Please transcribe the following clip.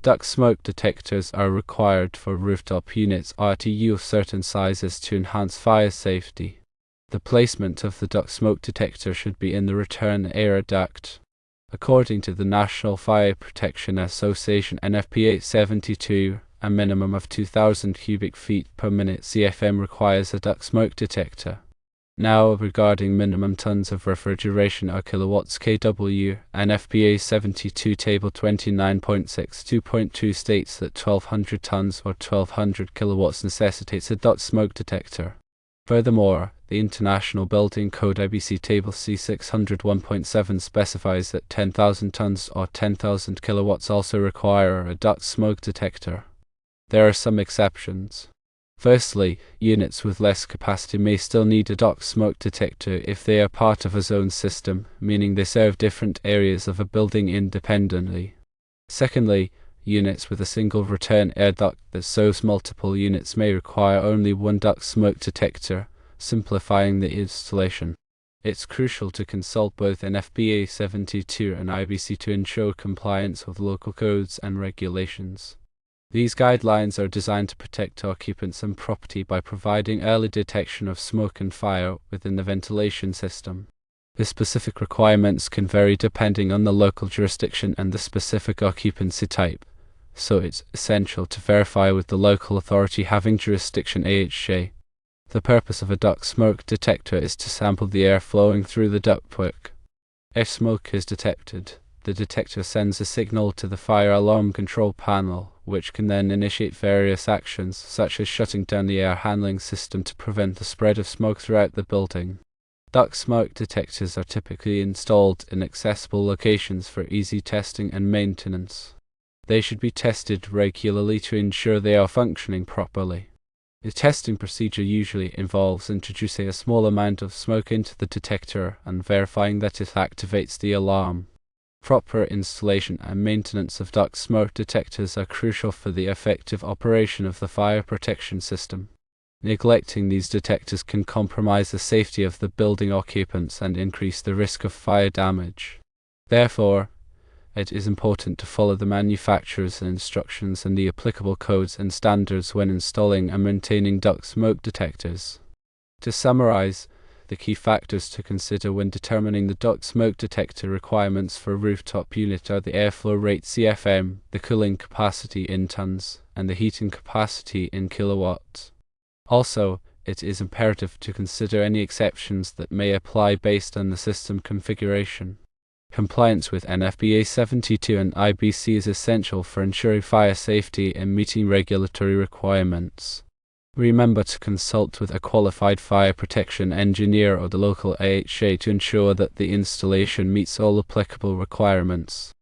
Duct smoke detectors are required for rooftop units RTU of certain sizes to enhance fire safety. The placement of the duct smoke detector should be in the return air duct. According to the National Fire Protection Association NFPA 72, a minimum of 2,000 cubic feet per minute CFM requires a duct smoke detector. Now, regarding minimum tons of refrigeration or kilowatts kW, NFPA 72 Table 29.62.2 states that 1,200 tons or 1,200 kilowatts necessitates a duct smoke detector. Furthermore, the International Building Code IBC Table C601.7 specifies that 10,000 tons or 10,000 kilowatts also require a duct smoke detector. There are some exceptions. Firstly, units with less capacity may still need a duct smoke detector if they are part of a zone system, meaning they serve different areas of a building independently. Secondly, units with a single return air duct that serves multiple units may require only one duct smoke detector, simplifying the installation. It's crucial to consult both NFPA 72 and IBC to ensure compliance with local codes and regulations. These guidelines are designed to protect occupants and property by providing early detection of smoke and fire within the ventilation system. The specific requirements can vary depending on the local jurisdiction and the specific occupancy type, so it's essential to verify with the local authority having jurisdiction AHJ. The purpose of a duct smoke detector is to sample the air flowing through the ductwork. If smoke is detected, the detector sends a signal to the fire alarm control panel, which can then initiate various actions, such as shutting down the air handling system to prevent the spread of smoke throughout the building. Duct smoke detectors are typically installed in accessible locations for easy testing and maintenance. They should be tested regularly to ensure they are functioning properly. The testing procedure usually involves introducing a small amount of smoke into the detector and verifying that it activates the alarm. Proper installation and maintenance of duct smoke detectors are crucial for the effective operation of the fire protection system. Neglecting these detectors can compromise the safety of the building occupants and increase the risk of fire damage. Therefore, it is important to follow the manufacturer's instructions and the applicable codes and standards when installing and maintaining duct smoke detectors. To summarize, the key factors to consider when determining the duct smoke detector requirements for a rooftop unit are the airflow rate CFM, the cooling capacity in tons, and the heating capacity in kilowatts. Also, it is imperative to consider any exceptions that may apply based on the system configuration. Compliance with NFPA 72 and IBC is essential for ensuring fire safety and meeting regulatory requirements. Remember to consult with a qualified fire protection engineer or the local AHJ to ensure that the installation meets all applicable requirements.